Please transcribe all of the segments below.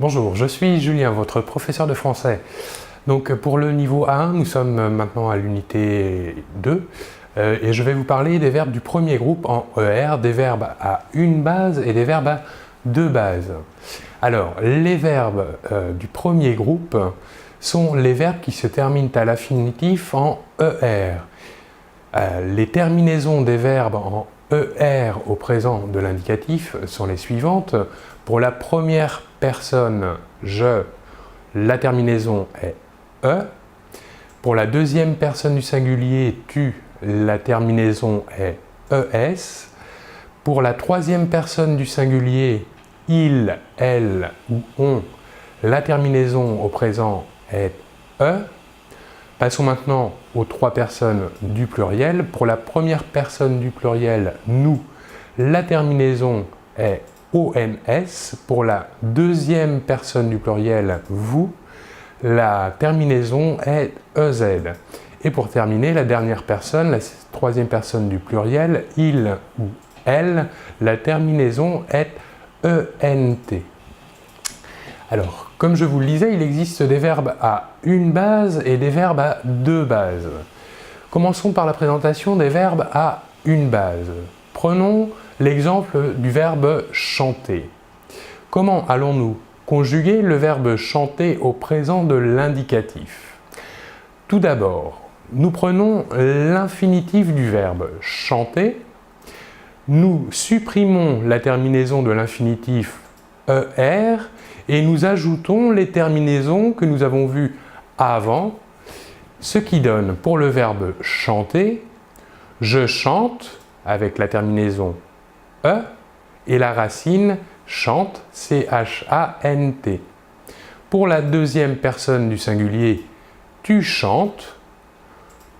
Bonjour, je suis Julien, votre professeur de français. Donc pour le niveau A1, nous sommes maintenant à l'unité 2 et je vais vous parler des verbes du premier groupe en ER, des verbes à une base et des verbes à deux bases. Alors, les verbes du premier groupe sont les verbes qui se terminent à l'infinitif en ER. Les terminaisons des verbes en ER au présent de l'indicatif sont les suivantes. Pour la première personne, je, la terminaison est E. Pour la deuxième personne du singulier, tu, la terminaison est ES. Pour la troisième personne du singulier, il, elle ou on, la terminaison au présent est E. Passons maintenant aux trois personnes du pluriel. Pour la première personne du pluriel, nous, la terminaison est ONS. Pour la deuxième personne du pluriel, vous, la terminaison est EZ. Et pour terminer, la dernière personne, la troisième personne du pluriel, il ou elle, la terminaison est ENT. Alors, comme je vous le disais, il existe des verbes à une base et des verbes à deux bases. Commençons par la présentation des verbes à une base. Prenons l'exemple du verbe chanter. Comment allons-nous conjuguer le verbe chanter au présent de l'indicatif? Tout d'abord, nous prenons l'infinitif du verbe chanter, nous supprimons la terminaison de l'infinitif ER et nous ajoutons les terminaisons que nous avons vues avant, ce qui donne pour le verbe chanter, je chante avec la terminaison E et la racine chante, C-H-A-N-T. Pour la deuxième personne du singulier, tu chantes.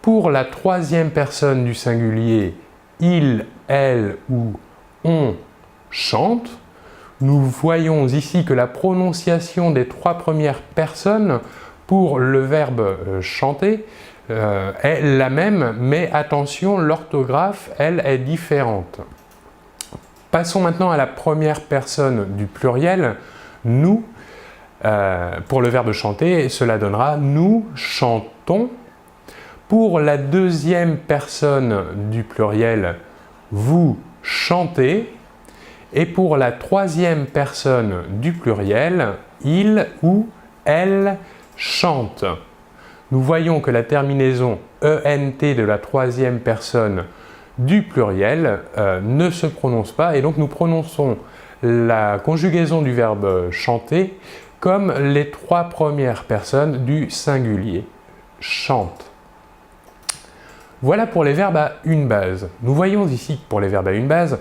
Pour la troisième personne du singulier, il, elle ou on chante. Nous voyons ici que la prononciation des trois premières personnes pour le verbe chanter est la même, mais attention, l'orthographe, elle, est différente. Passons maintenant à la première personne du pluriel, nous. Pour le verbe chanter, cela donnera nous chantons. Pour la deuxième personne du pluriel, vous chantez. Et pour la troisième personne du pluriel, il ou elle chante. Nous voyons que la terminaison ENT de la troisième personne du pluriel ne se prononce pas et donc nous prononçons la conjugaison du verbe chanter comme les trois premières personnes du singulier. Chante. Voilà pour les verbes à une base. Nous voyons ici que pour les verbes à une base,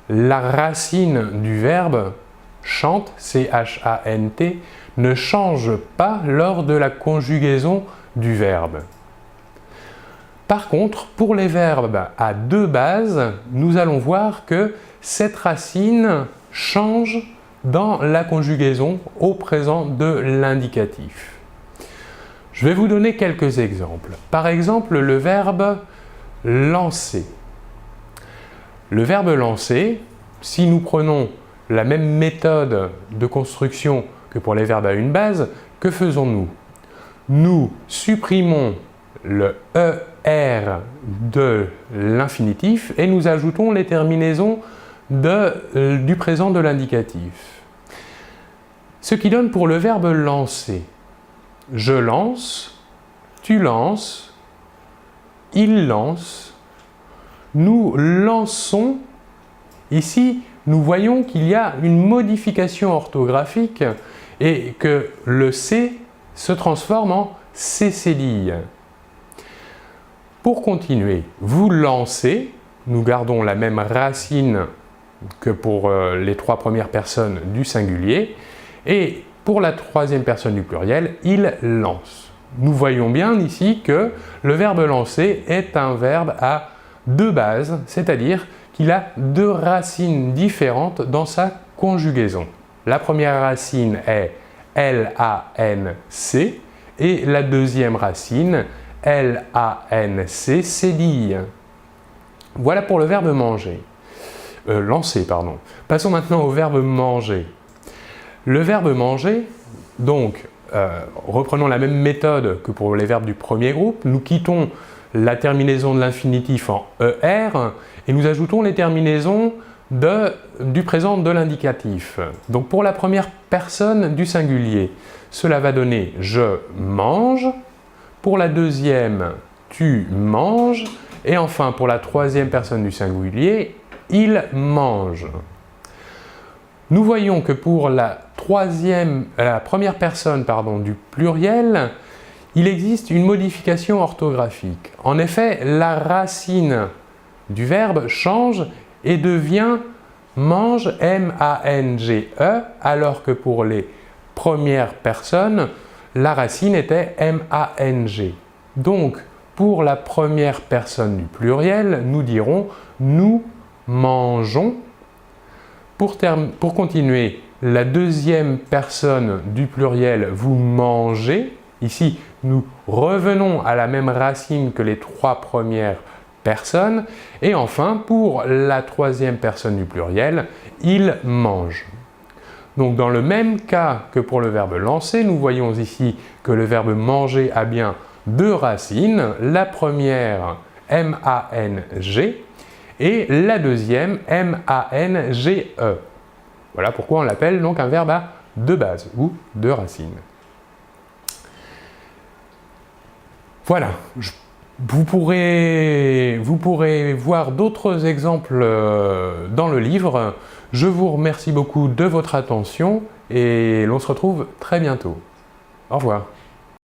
la racine du verbe chante, C-H-A-N-T, ne change pas lors de la conjugaison du verbe. Par contre, pour les verbes à deux bases, nous allons voir que cette racine change dans la conjugaison au présent de l'indicatif. Je vais vous donner quelques exemples. Par exemple, le verbe lancer. Le verbe lancer, si nous prenons la même méthode de construction que pour les verbes à une base, que faisons-nous? Nous supprimons le ER de l'infinitif et nous ajoutons les terminaisons du présent de l'indicatif. Ce qui donne pour le verbe lancer, je lance, tu lances, il lance, nous lançons. Ici, nous voyons qu'il y a une modification orthographique et que le C se transforme en cécédille. Pour continuer, vous lancez, nous gardons la même racine que pour les trois premières personnes du singulier, et pour la troisième personne du pluriel, il lance. Nous voyons bien ici que le verbe lancer est un verbe à deux bases, c'est-à-dire qu'il a deux racines différentes dans sa conjugaison. La première racine est L-A-N-C et la deuxième racine L-A-N-C, cédille. Voilà pour le verbe manger. Lancer, pardon. Passons maintenant au verbe manger. Le verbe manger, donc, reprenons la même méthode que pour les verbes du premier groupe, nous quittons la terminaison de l'infinitif en ER et nous ajoutons les terminaisons du présent de l'indicatif. Donc pour la première personne du singulier, cela va donner « je mange », pour la deuxième « tu manges » et enfin pour la troisième personne du singulier, « il mange ». Nous voyons que pour la première personne du pluriel, il existe une modification orthographique. En effet, la racine du verbe change et devient mange, M-A-N-G-E, alors que pour les premières personnes, la racine était M-A-N-G. Donc, pour la première personne du pluriel, nous dirons nous mangeons. Pour continuer, la deuxième personne du pluriel, vous mangez. Ici, nous revenons à la même racine que les trois premières personnes. Et enfin, pour la troisième personne du pluriel, il mange. Donc, dans le même cas que pour le verbe lancer, nous voyons ici que le verbe manger a bien deux racines. La première, M-A-N-G, et la deuxième, M-A-N-G-E. Voilà pourquoi on l'appelle donc un verbe à deux bases ou deux racines. Voilà, vous pourrez voir d'autres exemples dans le livre. Je vous remercie beaucoup de votre attention et l'on se retrouve très bientôt. Au revoir.